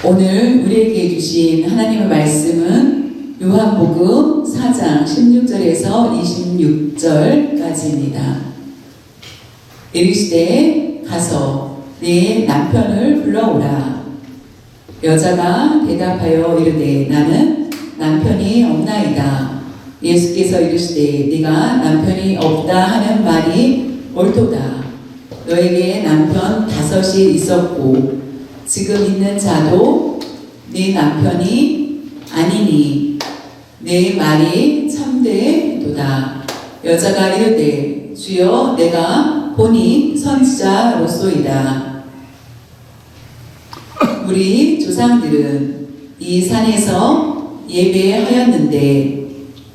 오늘 우리에게 주신 하나님의 말씀은 요한복음 4장 16절에서 26절까지입니다. 이르시되 가서 네 남편을 불러오라. 여자가 대답하여 이르되 나는 남편이 없나이다. 예수께서 이르시되 네가 남편이 없다 하는 말이 옳도다. 너에게 남편 5이 있었고 지금 있는 자도 네 남편이 아니니 내 말이 참되도다. 여자가 이르되 주여 내가 보니 선지자로소이다. 우리 조상들은 이 산에서 예배하였는데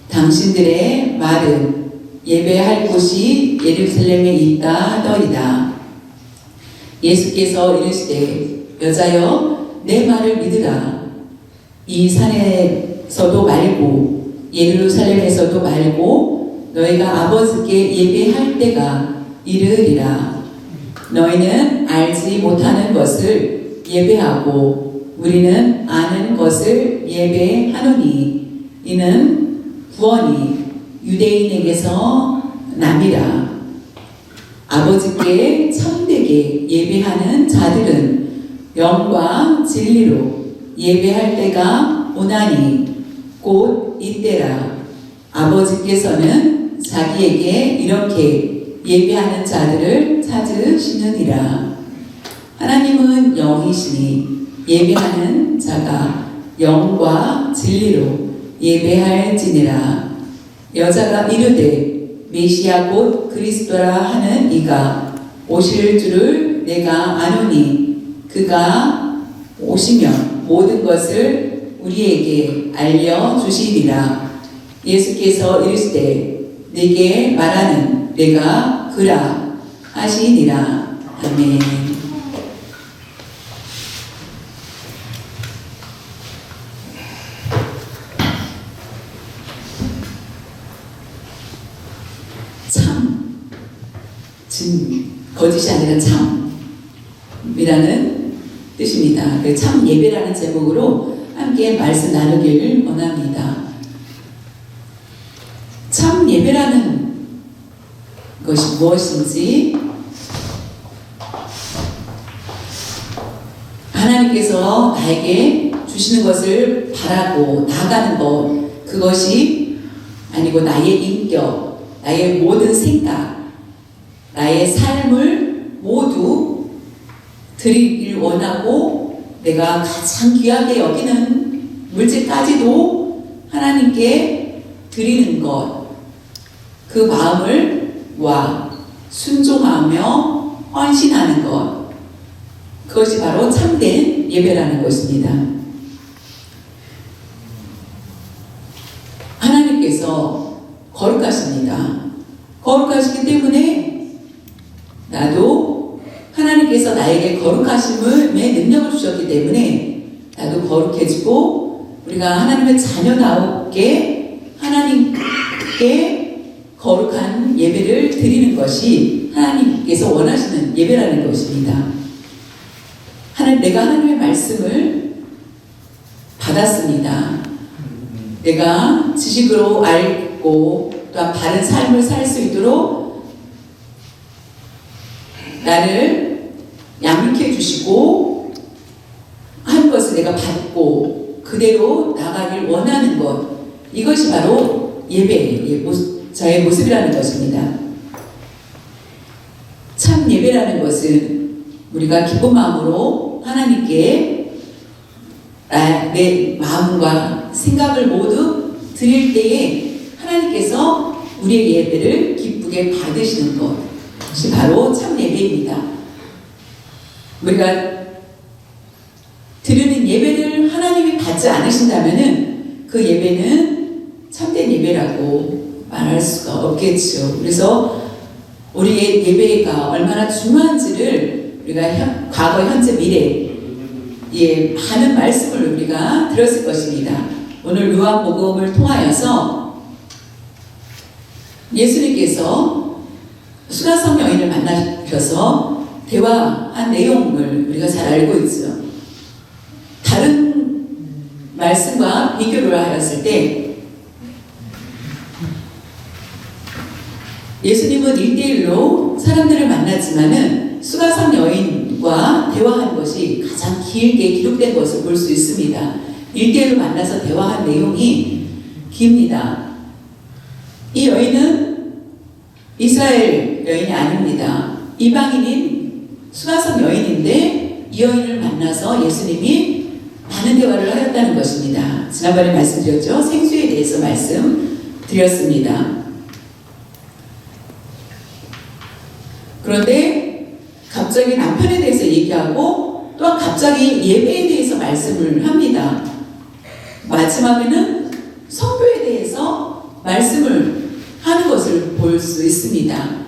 당신들의 말은 예배할 곳이 예루살렘에 있다 하더이다. 예수께서 이르시되 여자여 내 말을 믿으라. 이 산에서도 말고 예루살렘에서도 말고 너희가 아버지께 예배할 때가 이르리라. 너희는 알지 못하는 것을 예배하고 우리는 아는 것을 예배하노니 이는 구원이 유대인에게서 남이라. 아버지께 참되게 예배하는 자들은 영과 진리로 예배할 때가 오나니 곧 이때라. 아버지께서는 자기에게 이렇게 예배하는 자들을 찾으시느니라. 하나님은 영이시니 예배하는 자가 영과 진리로 예배할지니라. 여자가 이르되 메시아 곧 그리스도라 하는 이가 오실 줄을 내가 아노니 그가 오시면 모든 것을 우리에게 알려주시리라. 예수께서 이르시되 네게 말하는 내가 그라 하시니라. 아멘. 참, 거짓이 아니라 참이라는 뜻입니다. 참 예배라는 제목으로 함께 말씀 나누기를 원합니다. 참 예배라는 것이 무엇인지 하나님께서 나에게 주시는 것을 바라고 나아가는 것, 그것이 아니고 나의 인격, 나의 모든 생각, 나의 삶을 모두 드리길 원하고 내가 가장 귀하게 여기는 물질까지도 하나님께 드리는 것, 그 마음을 순종하며 헌신하는 것, 그것이 바로 참된 예배라는 것입니다. 하나님께서 거룩하십니다. 거룩하시기 때문에 나도 하나님께서 나에게 거룩하심의 능력을 주셨기 때문에 나도 거룩해지고 우리가 하나님의 자녀다우게 하나님께 거룩한 예배를 드리는 것이 하나님께서 원하시는 예배라는 것입니다. 내가 하나님의 말씀을 받았습니다. 내가 지식으로 알고 또한 바른 삶을 살 수 있도록 나를 양육해 주시고 한 것을 내가 받고 그대로 나가길 원하는 것, 이것이 바로 예배의 저의 모습이라는 것입니다. 참 예배라는 것은 우리가 기쁜 마음으로 하나님께 내 마음과 생각을 모두 드릴 때에 하나님께서 우리의 예배를 기쁘게 받으시는 것이 바로 참 예배입니다. 우리가 드리는 예배를 하나님이 받지 않으신다면은 그 예배는 참된 예배라고 말할 수가 없겠죠. 그래서 우리의 예배가 얼마나 중요한지를 우리가 과거, 현재, 미래에 많은 말씀을 우리가 들었을 것입니다. 오늘 요한복음을 통하여서 예수님께서 수가성 여인을 만나셔서 대화한 내용을 우리가 잘 알고 있죠. 다른 말씀과 비교를 하였을 때 예수님은 1대1로 사람들을 만났지만은 수가성 여인과 대화한 것이 가장 길게 기록된 것을 볼 수 있습니다. 1대1로 만나서 대화한 내용이 깁니다. 이 여인은 이스라엘 여인이 아닙니다. 이방인인 수가성 여인인데 이 여인을 만나서 예수님이 많은 대화를 하였다는 것입니다. 지난번에 말씀드렸죠. 생수에 대해서 말씀드렸습니다. 그런데 갑자기 남편에 대해서 얘기하고 또한 갑자기 예배에 대해서 말씀을 합니다. 마지막에는 성교에 대해서 말씀을 하는 것을 볼 수 있습니다.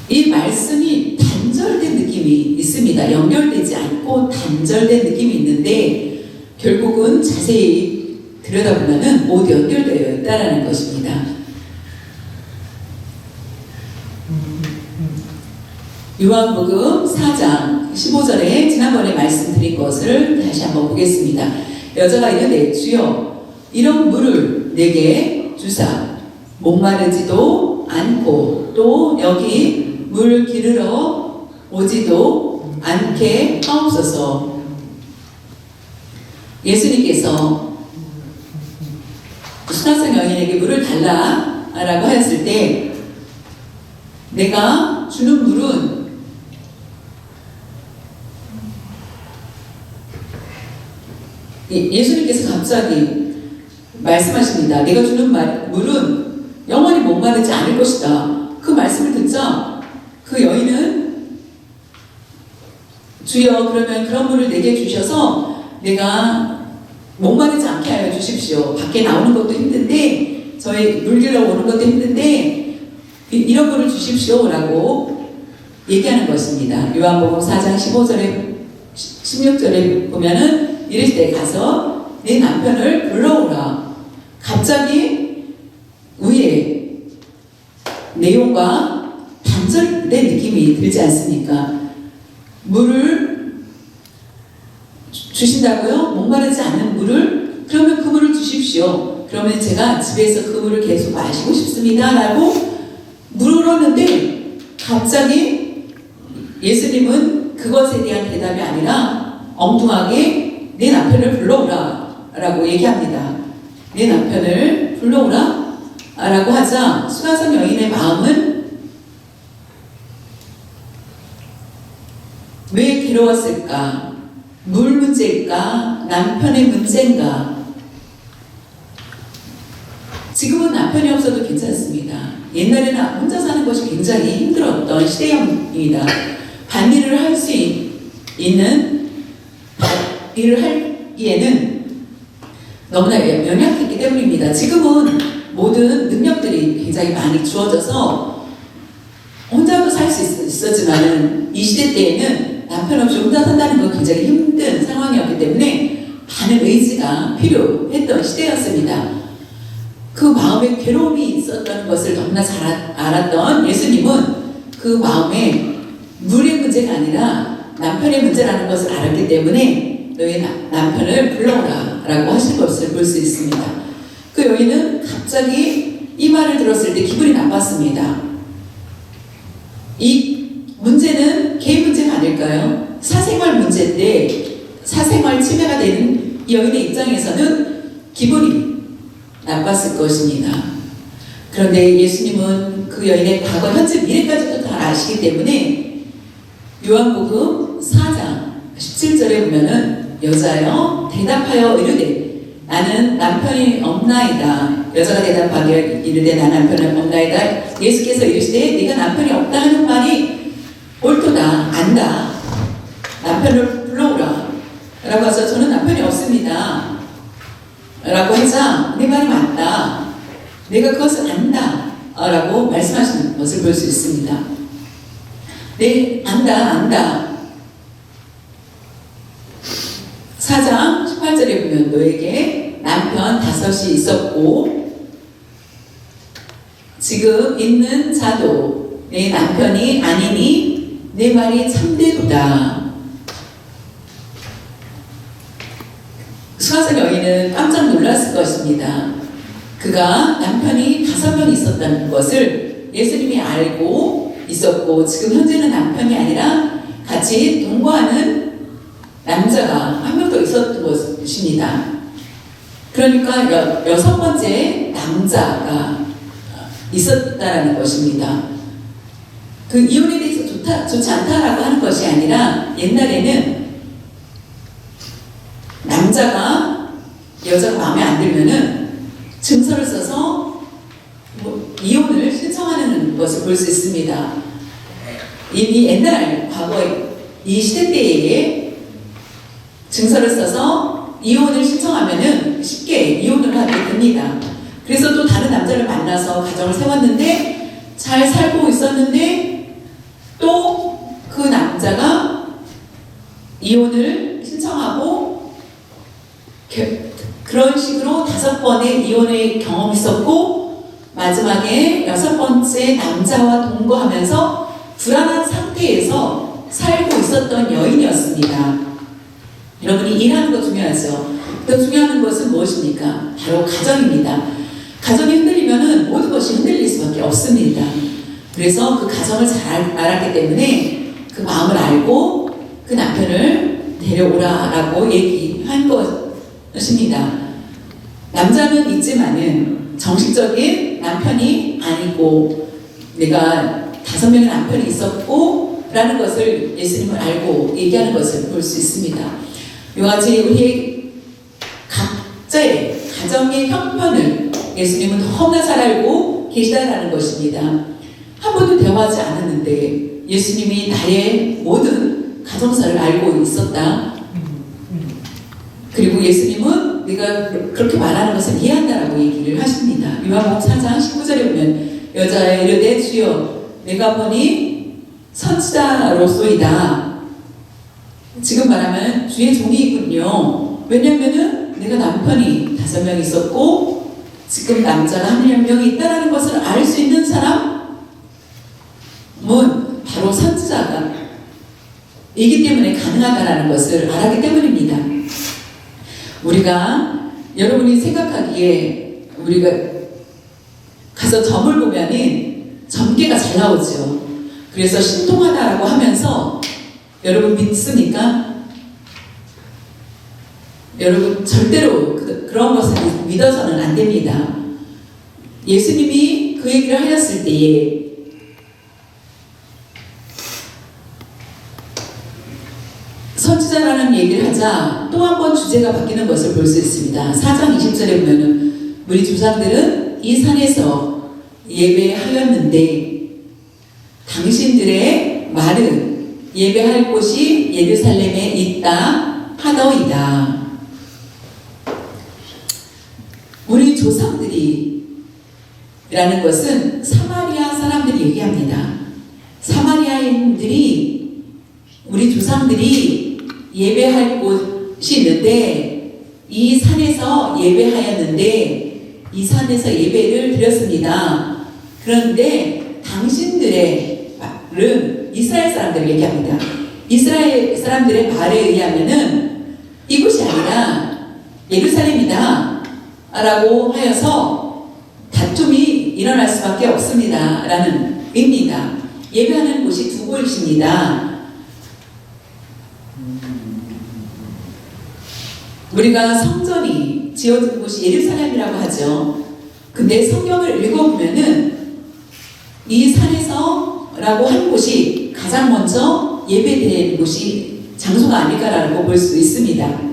이 말씀이 단절된 느낌이 있습니다. 연결되지 않고 단절된 느낌이 있는데 결국은 자세히 들여다보면 모두 연결되어 있다는 것입니다. 요한복음 4장 15절에 지난번에 말씀드린 것을 다시 한번 보겠습니다. 여자가 이르되 주여 이런 물을 내게 주사 목마르지도 않고 또 여기 물 기르러 오지도 않게 하옵소서. 예수님께서 수가성 여인에게 물을 달라라고 하였을 때 내가 주는 물은 예수님께서 갑자기 말씀하십니다. 내가 주는 물은 영원히 목마르지 않을 것이다. 그 말씀을 듣자 그 여인은 주여 그러면 그런 물을 내게 주셔서 내가 목마르지 않게 하여 주십시오. 밖에 나오는 것도 힘든데 저희 물 길러 오는 것도 힘든데 이런 물을 주십시오 라고 얘기하는 것입니다. 요한복음 4장 15절에 16절에 보면은 이럴 때 가서 내 남편을 불러오라. 갑자기 위에 내용과 단절된 느낌이 들지 않습니까? 물을 주신다고요? 목마르지 않은 물을? 그러면 그 물을 주십시오. 그러면 제가 집에서 그 물을 계속 마시고 싶습니다 라고 물었는데 갑자기 예수님은 그것에 대한 대답이 아니라 엉뚱하게 내 남편을 불러오라 라고 얘기합니다. 내 남편을 불러오라 라고 하자 수가성 여인의 마음은 왜 괴로웠을까? 물 문제일까? 남편의 문제인가? 지금은 남편이 없어도 괜찮습니다. 옛날에는 혼자 사는 것이 굉장히 힘들었던 시대입니다. 반일을 할 수 있는 일을 하기에는 너무나 연약했기 때문입니다. 지금은 모든 능력들이 굉장히 많이 주어져서 혼자도 살 수 있었지만 이 시대 때에는 남편 없이 혼자 산다는 건 굉장히 힘든 상황이었기 때문에 많은 의지가 필요했던 시대였습니다. 그 마음에 괴로움이 있었던 것을 너무나 잘 알았던 예수님은 그 마음에 물의 문제가 아니라 남편의 문제라는 것을 알았기 때문에 너희 남편을 불러오라 라고 하신 것을 볼 수 있습니다. 그 여인은 갑자기 이 말을 들었을 때 기분이 나빴습니다. 이 문제는 개인 문제가 아닐까요? 사생활 문제인데 사생활 침해가 되는 이 여인의 입장에서는 기분이 나빴을 것입니다. 그런데 예수님은 그 여인의 과거, 현재, 미래까지도 다 아시기 때문에 요한복음 4장 17절에 보면은 여자여 대답하여 이르되 나는 남편이 없나이다. 여자가 대답하기를 이르되 나 남편은 없나이다. 예수께서 이르시되 네가 남편이 없다 하는 말이 옳도다. 안다. 남편을 불러오라 라고 해서 저는 남편이 없습니다 라고 하자 내 말이 맞다. 내가 그것을 안다 라고 말씀하시는 것을 볼 수 있습니다. 네, 안다. 4장 18절에 보면 너에게 남편 5이 있었고 지금 있는 자도 내 남편이 아니니 내 말이 참되도다. 만났을 것입니다. 그가 남편이 5명 있었다는 것을 예수님이 알고 있었고, 지금 현재는 남편이 아니라 같이 동거하는 남자가 한 명 더 있었던 것입니다. 그러니까 6번째 남자가 있었다라는 것입니다. 그 이혼에 대해서 좋지 않다라고 하는 것이 아니라, 옛날에는 남자가 여자가 마음에 안 들면은 증서를 써서 이혼을 신청하는 것을 볼 수 있습니다. 이미 옛날 과거에 이 시대 때에 증서를 써서 이혼을 신청하면은 쉽게 이혼을 하게 됩니다. 그래서 또 다른 남자를 만나서 가정을 세웠는데 잘 살고 있었는데 또 그 남자가 이혼을 신청하고 그런 식으로 5번의 이혼의 경험이 있었고, 마지막에 6번째 남자와 동거하면서 불안한 상태에서 살고 있었던 여인이었습니다. 여러분이 일하는 거 중요하죠. 더 중요한 것은 무엇입니까? 바로 가정입니다. 가정이 흔들리면은 모든 것이 흔들릴 수밖에 없습니다. 그래서 그 가정을 잘 알았기 때문에 그 마음을 알고 그 남편을 데려오라라고 얘기한 것입니다. 남자는 있지만은 정식적인 남편이 아니고, 내가 5명의 남편이 있었고 라는 것을 예수님을 알고 얘기하는 것을 볼 수 있습니다. 이와 같이 우리의 각자의 가정의 형편을 예수님은 너무나 잘 알고 계시다라는 것입니다. 한 번도 대화하지 않았는데 예수님이 나의 모든 가정사를 알고 있었다. 그리고 예수님은 내가 그렇게 말하는 것을 이해한다라고 얘기를 하십니다. 요한복음 4장 19절에 보면 여자가 이르되 주여 내가 보니 선지자로소이다. 지금 말하면 주의 종이군요. 왜냐하면 내가 남편이 5명 있었고 지금 남자가 1명이 있다는 것을 알 수 있는 사람은 바로 선지자가 이기 때문에 가능하다는 것을 알았기 때문입니다. 우리가, 여러분이 생각하기에 우리가 가서 점을 보면은 점괘가 잘 나오죠. 그래서 신통하다라고 하면서 여러분 믿습니까? 여러분 절대로 그런 것을 믿어서는 안 됩니다. 예수님이 그 얘기를 하셨을 때에 선지자라는 얘기를 하자 또 한 번 주제가 바뀌는 것을 볼 수 있습니다. 4장 20절에 보면은 우리 조상들은 이 산에서 예배하였는데 당신들의 말은 예배할 곳이 예루살렘에 있다 하더이다. 우리 조상들이 라는 것은 사마리아 사람들이 얘기합니다. 사마리아인들이 우리 조상들이 예배할 곳이 있는데 이 산에서 예배하였는데 이 산에서 예배를 드렸습니다. 그런데 당신들의 말은 이스라엘 사람들을 얘기합니다. 이스라엘 사람들의 말에 의하면은 이곳이 아니라 예루살렘이다 라고 하여서 다툼이 일어날 수밖에 없습니다 라는 의미입니다. 예배하는 곳이 2곳입니다. 우리가 성전이 지어진 곳이 예루살렘이라고 하죠. 근데 성경을 읽어보면은 이 산에서 라고 한 곳이 가장 먼저 예배드리는 곳이 장소가 아닐까라고 볼 수 있습니다.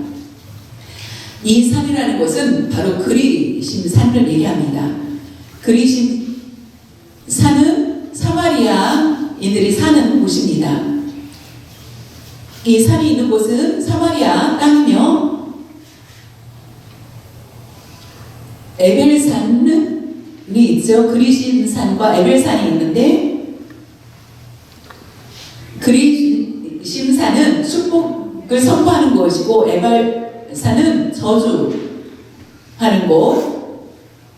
이 산이라는 것은 바로 그리심 산을 얘기합니다. 그리심 산은 사마리아인들이 사는 곳입니다. 이 산이 있는 곳은 사마리아 땅이며 에벨산이 있죠. 그리심산과 에벨산이 있는데 그리심산은 축복을 선포하는 곳이고 에벨산은 저주하는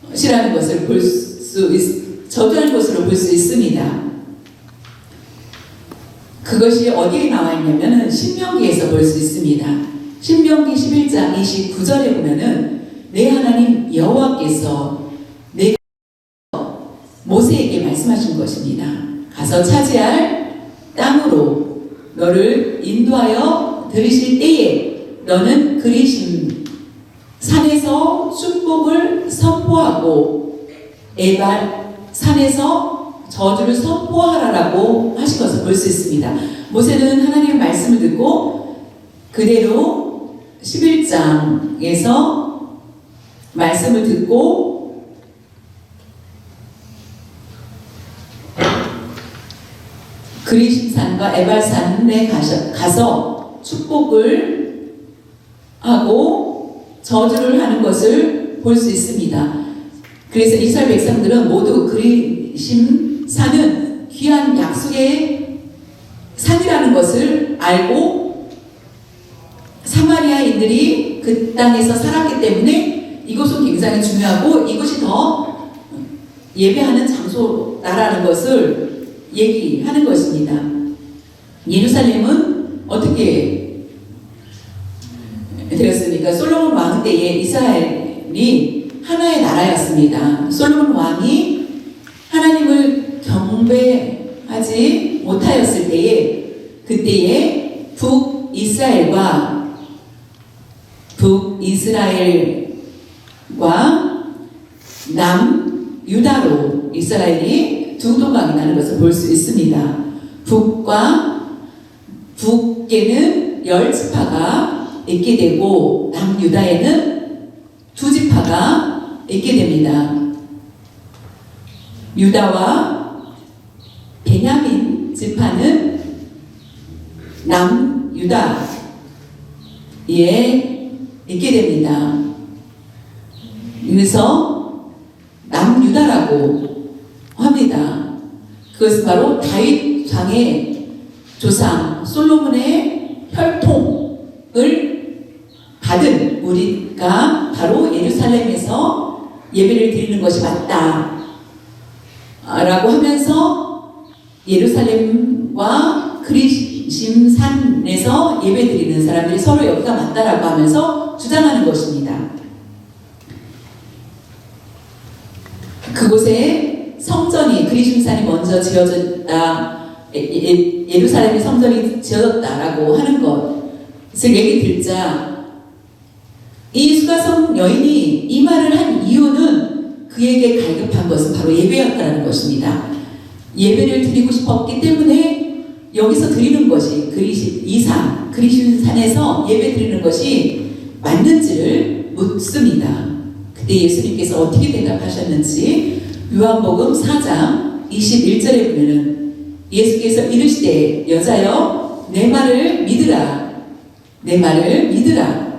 곳이라는 것을 볼 수 저주하는 것으로 볼 수 있습니다. 그것이 어디에 나와 있냐면은 신명기에서 볼 수 있습니다. 신명기 11장 29절에 보면은 내 하나님 여호와께서 내가 모세에게 말씀하신 것입니다. 가서 차지할 땅으로 너를 인도하여 들이실 때에 너는 그리심 산에서 축복을 선포하고 에발 산에서 저주를 선포하라라고 하신 것을 볼 수 있습니다. 모세는 하나님의 말씀을 듣고 그대로 11장에서 말씀을 듣고 그리심산과 에발산에 가서 축복을 하고 저주를 하는 것을 볼 수 있습니다. 그래서 이스라엘 백성들은 모두 그리심산은 귀한 약속의 산이라는 것을 알고 사마리아인들이 그 땅에서 살았기 때문에 이곳은 굉장히 중요하고 이곳이 더 예배하는 장소다라는 것을 얘기하는 것입니다. 예루살렘은 어떻게 되었습니까? 솔로몬 왕 때에 이스라엘이 하나의 나라였습니다. 솔로몬 왕이 하나님을 경배하지 못하였을 때에 그때에 북이스라엘과 남유다로 이스라엘이 두 동강이 나는 것을 볼 수 있습니다. 북에는 10지파가 있게 되고 남유다에는 2지파가 있게 됩니다. 유다와 베냐민 지파는 남유다에 있게 됩니다. 그래서 남유다라고 합니다. 그것은 바로 다윗 왕의 조상 솔로몬의 혈통을 받은 우리가 바로 예루살렘에서 예배를 드리는 것이 맞다 라고 하면서 예루살렘과 그리심산에서 예배 드리는 사람들이 서로 여기가 맞다라고 하면서 주장하는 것입니다. 그곳에 성전이 그리심산이 먼저 지어졌다, 예루살렘의 성전이 지어졌다라고 하는 것을 얘기 듣자 이 수가성 여인이 이 말을 한 이유는 그에게 갈급한 것은 바로 예배였다는 것입니다. 예배를 드리고 싶었기 때문에 여기서 드리는 것이 그리심산에서 예배 드리는 것이 맞는지를 묻습니다. 그때 예수님께서 어떻게 대답하셨는지 요한복음 4장 21절에 보면은 예수께서 이르시되 여자여 내 말을 믿으라. 내 말을 믿으라.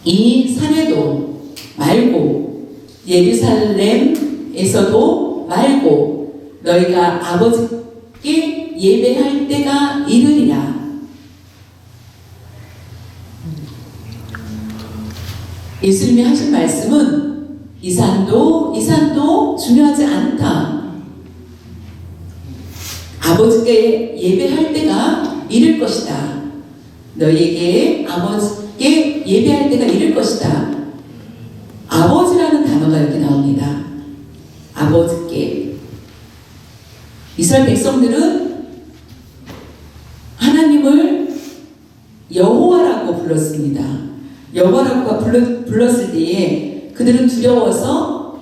이 산에도 말고 예루살렘에서도 말고 너희가 아버지께 예배할 때가 이르리라. 예수님이 하신 말씀은 이 산도 중요하지 않다. 아버지께 예배할 때가 이를 것이다. 너희에게 아버지께 예배할 때가 이를 것이다. 아버지라는 단어가 이렇게 나옵니다. 아버지께. 이스라엘 백성들은 하나님을 여호와라고 불렀습니다. 여호와라고 불렀을 때에 그들은 두려워서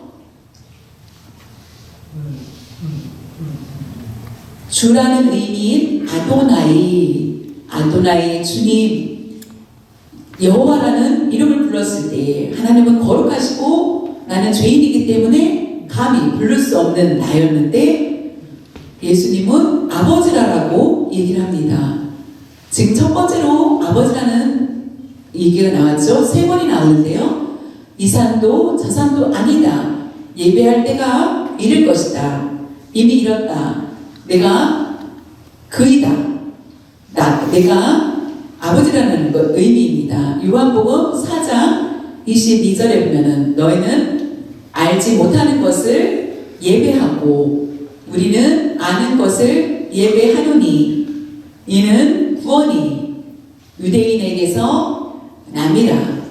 주라는 의미인 아도나이 주님, 여호와라는 이름을 불렀을 때 하나님은 거룩하시고 나는 죄인이기 때문에 감히 부를 수 없는 나였는데 예수님은 아버지라고 얘기를 합니다. 지금 첫 번째로 아버지라는 얘기가 나왔죠. 3번이 나오는데요. 이 산도 저 산도 아니다. 예배할 때가 이를 것이다. 이미 이뤘다. 내가 그이다. 내가 아버지라는 의미입니다. 요한복음 4장 22절에 보면은 너희는 알지 못하는 것을 예배하고 우리는 아는 것을 예배하노니 이는 구원이 유대인에게서 남이라.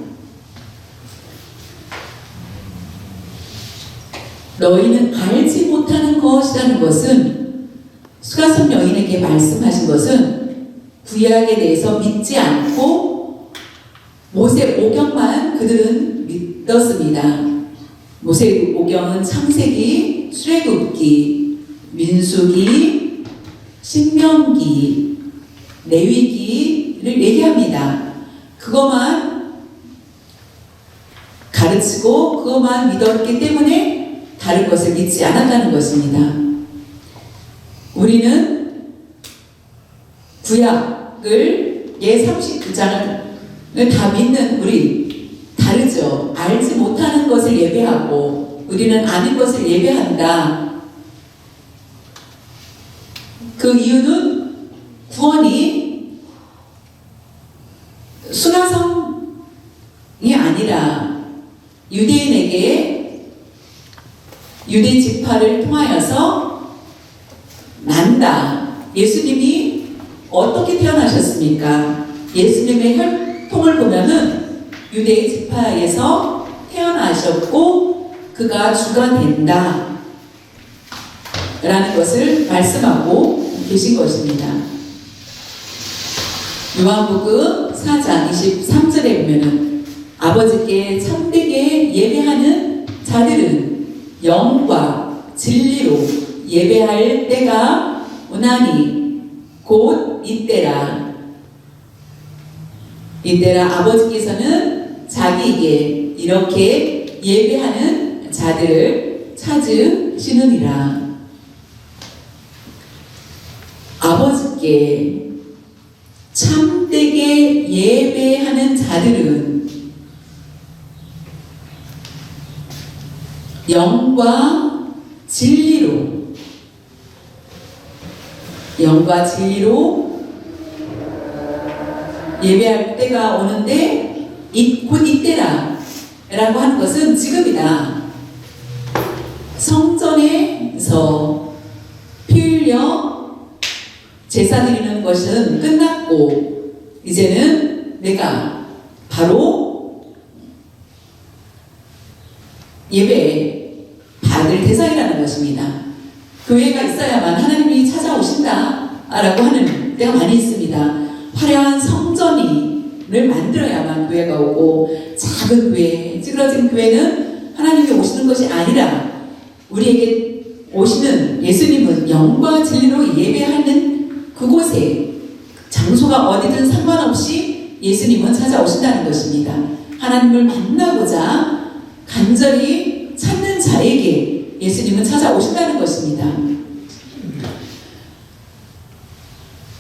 너희는 알지 못하는 것이라는 것은, 수가성 여인에게 말씀하신 것은 구약에 대해서 믿지 않고 모세 오경만 그들은 믿었습니다. 모세 오경은 창세기, 출애굽기, 민수기, 신명기, 레위기를 얘기합니다. 그것만 가르치고 그것만 믿었기 때문에 다른 것을 믿지 않았다는 것입니다. 우리는 구약을 예 39장을 다 믿는 우리 다르죠. 알지 못하는 것을 예배하고 우리는 아는 것을 예배한다. 그 이유는 구원이 수가성이 아니라 유대인에게 유대 지파를 통하여서 난다. 예수님이 어떻게 태어나셨습니까? 예수님의 혈통을 보면은 유대 지파에서 태어나셨고 그가 주가 된다 라는 것을 말씀하고 계신 것입니다. 요한복음 4장 23절에 보면은 아버지께 참되게 예배하는 자들은 영과 진리로 예배할 때가 오나니 곧 이때라. 이때라 아버지께서는 자기에게 이렇게 예배하는 자들을 찾으시느니라. 아버지께 참되게 예배하는 자들은 영과 진리로 예배할 때가 오는데 곧 이때라 라고 하는 것은 지금이다. 성전에서 피 흘려 제사 드리는 것은 끝났고 이제는 내가 바로 예배 받을 대상이라는 것입니다. 교회가 있어야만 하나님이 찾아오신다 라고 하는 때가 많이 있습니다. 화려한 성전을 만들어야만 교회가 오고, 작은 교회, 찌그러진 교회는 하나님이 오시는 것이 아니라 우리에게 오시는 예수님은 영과 진리로 예배하는 그곳에, 장소가 어디든 상관없이 예수님은 찾아오신다는 것입니다. 하나님을 만나고자 간절히 찾는 자에게 예수님은 찾아오신다는 것입니다.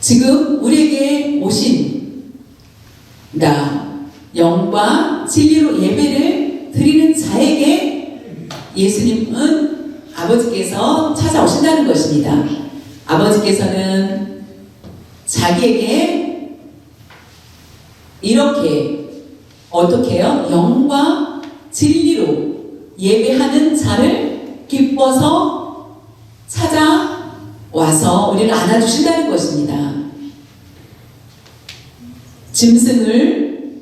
지금 우리에게 오신 영과 진리로 예배를 드리는 자에게 예수님은 아버지께서 찾아오신다는 것입니다. 아버지께서는 자기에게 이렇게 어떻게 해요? 영과 진리로 예배하는 자를 기뻐서 찾아와서 우리를 안아주신다는 것입니다. 짐승을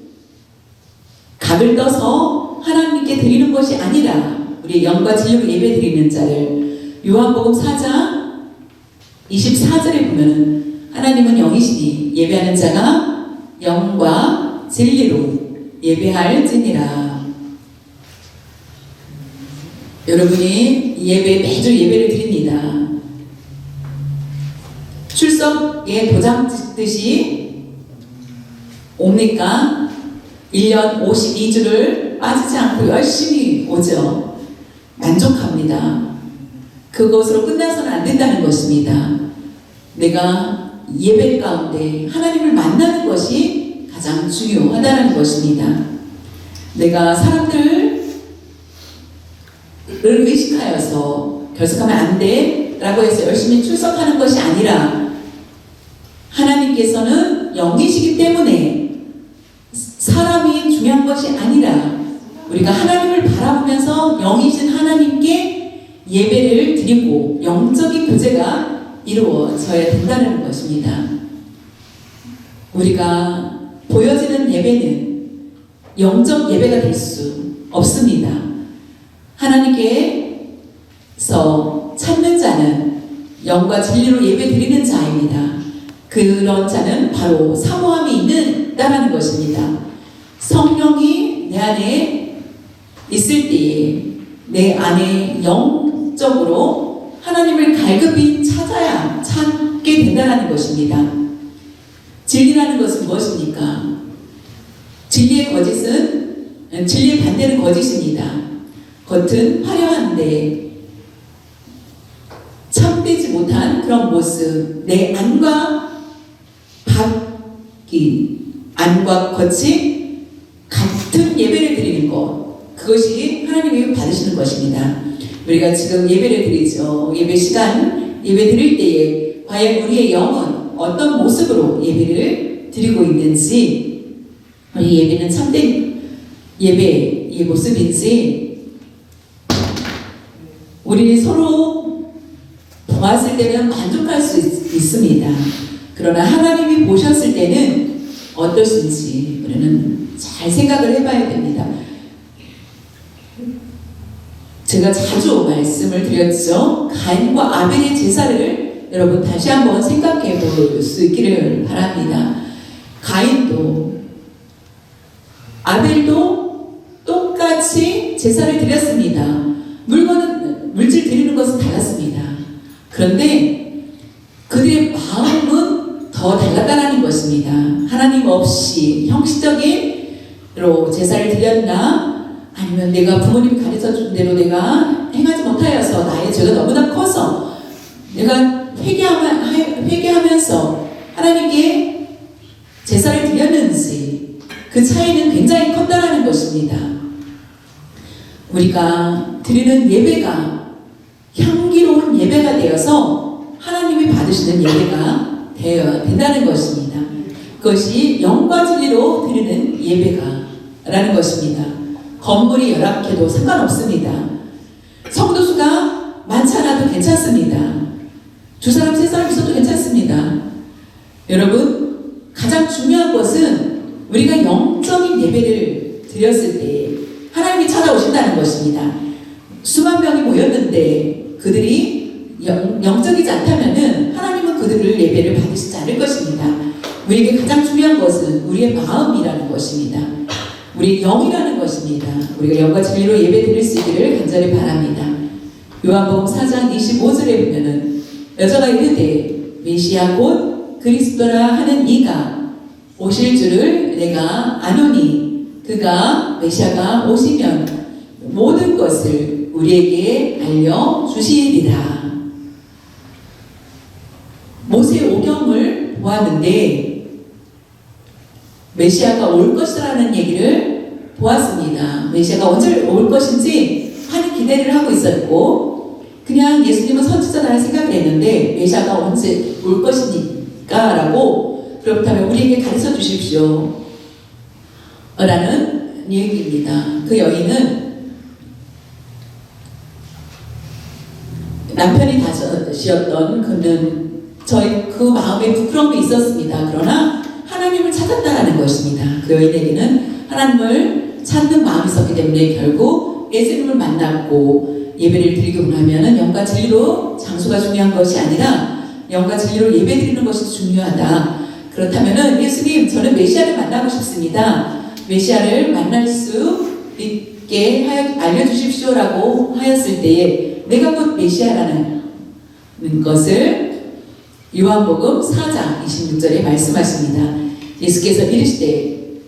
각을 떠서 하나님께 드리는 것이 아니라 우리 영과 진리로 예배 드리는 자를, 요한복음 4장 24절에 보면 하나님은 영이시니 예배하는 자가 영과 진리로 예배할지니라. 여러분이 매주 예배를 드립니다. 출석에 도장 찍듯이 옵니까? 1년 52주를 빠지지 않고 열심히 오죠. 만족합니다. 그것으로 끝나서는 안 된다는 것입니다. 내가 예배 가운데 하나님을 만나는 것이 가장 중요하다는 것입니다. 내가 사람들을 의식하여서 결석하면 안 돼 라고 해서 열심히 출석하는 것이 아니라, 하나님께서는 영이시기 때문에 사람이 중요한 것이 아니라 우리가 하나님을 바라보면서 영이신 하나님께 예배를 드리고 영적인 교제가 이루어져야 된다는 것입니다. 우리가 보여지는 예배는 영적 예배가 될 수 없습니다. 하나님께 찾는 자는 영과 진리로 예배 드리는 자입니다. 그런 자는 바로 사모함이 있다라는 것입니다. 성령이 내 안에 있을 때에 내 안에 영적으로 하나님을 갈급히 찾게 된다는 것입니다. 진리라는 것은 무엇입니까? 진리의 반대는 거짓입니다. 겉은 화려한데 참되지 못한 그런 모습, 내 안과 겉이 같은 예배를 드리는 것, 그것이 하나님이 받으시는 것입니다. 우리가 지금 예배를 드리죠. 예배 시간, 예배 드릴 때에 과연 우리의 영은 어떤 모습으로 예배를 드리고 있는지, 우리 예배는 참된 예배의 모습인지, 우리 서로 보았을 때는 만족할 수 있습니다. 그러나 하나님이 보셨을 때는 어떠신지 우리는 잘 생각을 해봐야 됩니다. 제가 자주 말씀을 드렸죠. 가인과 아벨의 제사를 여러분 다시 한번 생각해 볼 수 있기를 바랍니다. 가인도 아벨도 똑같이 제사를 드렸습니다. 물질 드리는 것은 달랐습니다. 그런데 그들의 마음은 더 달랐다는 것입니다. 하나님 없이 형식적인로 제사를 드렸나, 아니면 내가 부모님이 가르쳐준 대로 내가 행하지 못하여서 나의 죄가 너무나 커서 내가 회개하면서 하나님께 제사를 드렸는지, 그 차이는 굉장히 컸다는 것입니다. 우리가 드리는 예배가 향기로운 예배가 되어서 하나님이 받으시는 예배가 된다는 것입니다. 그것이 영과 진리로 드리는 예배가라는 것입니다. 건물이 열악해도 상관없습니다. 성도 수가 많지 않아도 괜찮습니다. 2사람, 3사람 있어도 괜찮습니다. 여러분, 가장 중요한 것은 우리가 영적인 예배를 드렸을 때 하나님이 찾아오신다는 것입니다. 수만 명이 모였는데 그들이 영적이지 않다면 하나님은 그들을 예배를 받으시지 않을 것입니다. 우리에게 가장 중요한 것은 우리의 마음이라는 것입니다. 우리 영이라는 것입니다. 우리가 영과 진리로 예배 드릴 수 있기를 간절히 바랍니다. 요한복음 4장 25절에 보면은 여자가 이르되 메시아 곧 그리스도라 하는 이가 오실 줄을 내가 아노니 그가 메시아가 오시면 모든 것을 우리에게 알려주시리라. 모세 오경을 보았는데 메시아가 올 것이라는 얘기를 보았습니다. 메시아가 언제 올 것인지 많은 기대를 하고 있었고, 그냥 예수님은 선지자라는 생각을 했는데 메시아가 언제 올 것이니까 라고, 그렇다면 우리에게 가르쳐 주십시오 라는 얘기입니다. 그 여인은 남편이 다섯이었던 그는 그 마음에 부끄러움이 있었습니다. 그러나 하나님을 찾았다라는 것입니다. 그 여인에게는 하나님을 찾는 마음이 있었기 때문에 결국 예수님을 만났고, 예배를 드리고 나면은 영과 진리로 장소가 중요한 것이 아니라 영과 진리로 예배 드리는 것이 중요하다. 그렇다면은 예수님, 저는 메시아를 만나고 싶습니다. 메시아를 만날 수 있게 알려주십시오라고 하였을 때에 내가 곧 메시아라는 것을 요한복음 4장 26절에 말씀하십니다. 예수께서 이르시되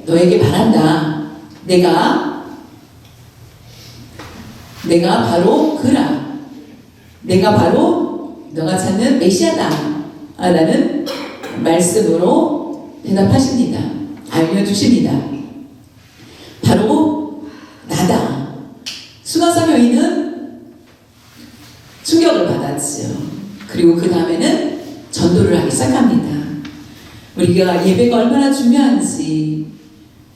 너에게 말한다. 내가 바로 그라. 내가 바로 너가 찾는 메시아다 라는 말씀으로 대답하십니다. 알려주십니다. 바로 나다. 수가성 여인은 충격을 받았지요. 그리고 그 다음에는 전도를 하기 시작합니다. 우리가 예배가 얼마나 중요한지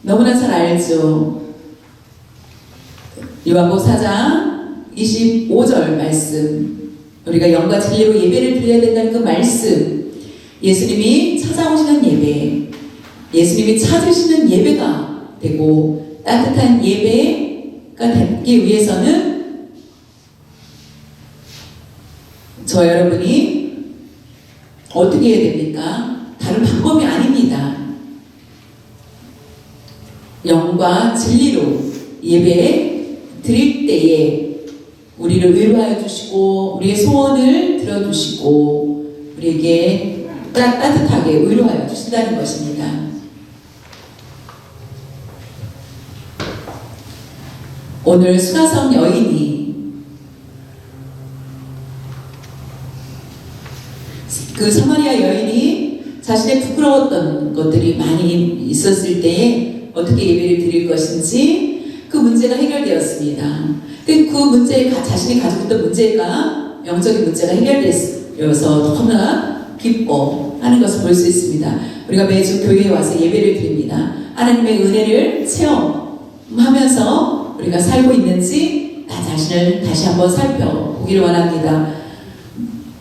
너무나 잘 알죠. 요한복음 4장 25절 말씀, 우리가 영과 진리로 예배를 드려야 된다는 그 말씀, 예수님이 찾아오시는 예배, 예수님이 찾으시는 예배가 되고 따뜻한 예배가 되기 위해서는 저 여러분이 어떻게 해야 됩니까? 다른 방법이 아닙니다. 영과 진리로 예배 드릴 때에 우리를 위로하여 주시고 우리의 소원을 들어주시고 우리에게 따뜻하게 위로하여 주신다는 것입니다. 오늘 수가성 여인이 그 사마리아 여인이 자신의 부끄러웠던 것들이 많이 있었을 때에 어떻게 예배를 드릴 것인지 그 문제가 해결되었습니다. 근데 그 문제, 자신이 가지고 있던 문제가 영적인 문제가 해결되어서 너무나 기뻐하는 것을 볼 수 있습니다. 우리가 매주 교회에 와서 예배를 드립니다. 하나님의 은혜를 체험하면서 우리가 살고 있는지 나 자신을 다시 한번 살펴보기를 원합니다.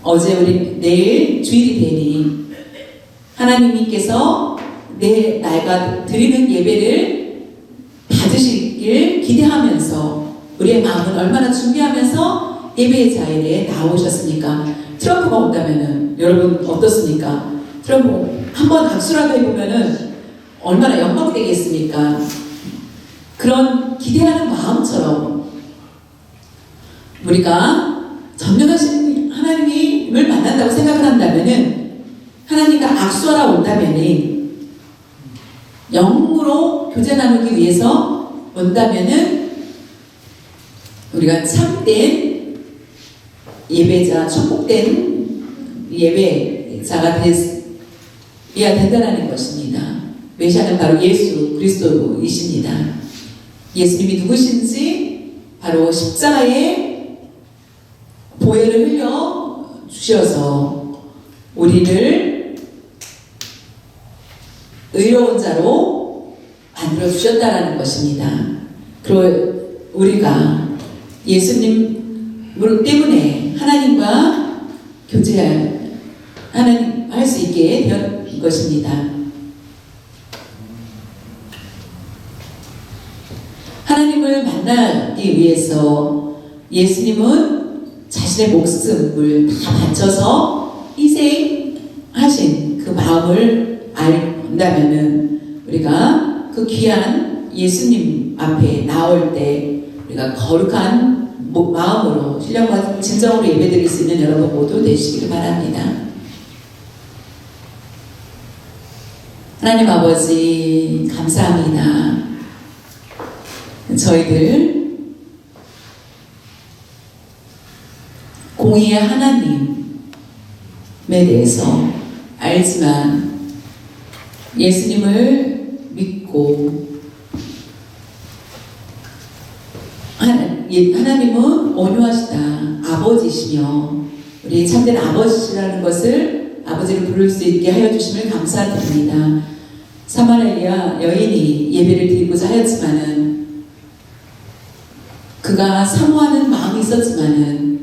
어제 우리 내일 주일이 되니 하나님께서 내가 드리는 예배를 받으시길 기대하면서 우리의 마음은 얼마나 준비하면서 예배의 자리에 나오셨습니까? 트럼프가 온다면은 여러분 어떻습니까? 트럼프 한번 악수라도 해보면은 얼마나 영광이 되겠습니까? 그런 기대하는 마음처럼 우리가 전능하신 하나님을 만난다고 생각을 한다면은 하나님과 악수하러 온다면은 영으로 교제 나누기 위해서 온다면은 우리가 참된 예배자, 축복된 예배자가 되어야 된다는 것입니다. 메시아는 바로 예수 그리스도이십니다. 예수님이 누구신지 바로 십자가에 보혈을 흘려 주셔서 우리를 의로운 자로 만들어 주셨다라는 것입니다. 그리고 우리가 예수님 때문에 하나님과 교제할 수 있게 된 것입니다. 하나님을 만나기 위해서 예수님은 자신의 목숨을 다 바쳐서 희생하신 그 마음을 안다면은 우리가 그 귀한 예수님 앞에 나올 때 우리가 거룩한 마음으로 신령과 진정으로 예배드릴 수 있는 여러분 모두 되시기를 바랍니다. 하나님 아버지 감사합니다. 저희들 공의의 하나님에 대해서 알지만 예수님을 믿고 하나님은 온유하시다 아버지시며 우리 참된 아버지라는 것을 아버지를 부를 수 있게 하여 주심을 감사드립니다. 사마리아 여인이 예배를 드리고자 하였지만은 그가 사모하는 마음이 있었지만은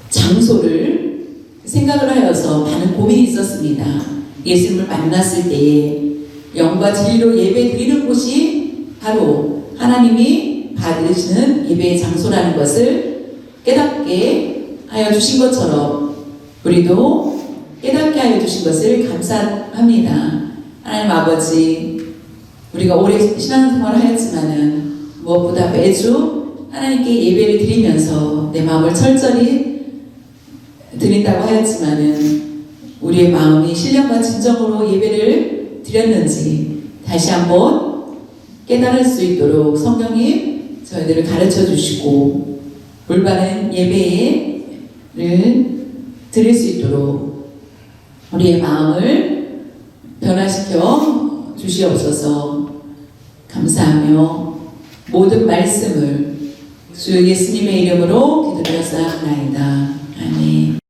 장소를 생각을 하여서 많은 고민이 있었습니다. 예수님을 만났을 때에 영과 진리로 예배 드리는 곳이 바로 하나님이 받으시는 예배의 장소라는 것을 깨닫게 하여 주신 것처럼 우리도 깨닫게 하여 주신 것을 감사합니다. 하나님 아버지, 우리가 오래 신앙생활을 하였지만은 무엇보다 매주 하나님께 예배를 드리면서 내 마음을 철저히 드린다고 하였지만은 우리의 마음이 신령과 진정으로 예배를 드렸는지 다시 한번 깨달을 수 있도록 성령님 저희들을 가르쳐 주시고 올바른 예배를 드릴 수 있도록 우리의 마음을 변화시켜 주시옵소서. 감사하며 모든 말씀을 주 예수님의 이름으로 기도드렸사옵나이다. 아멘.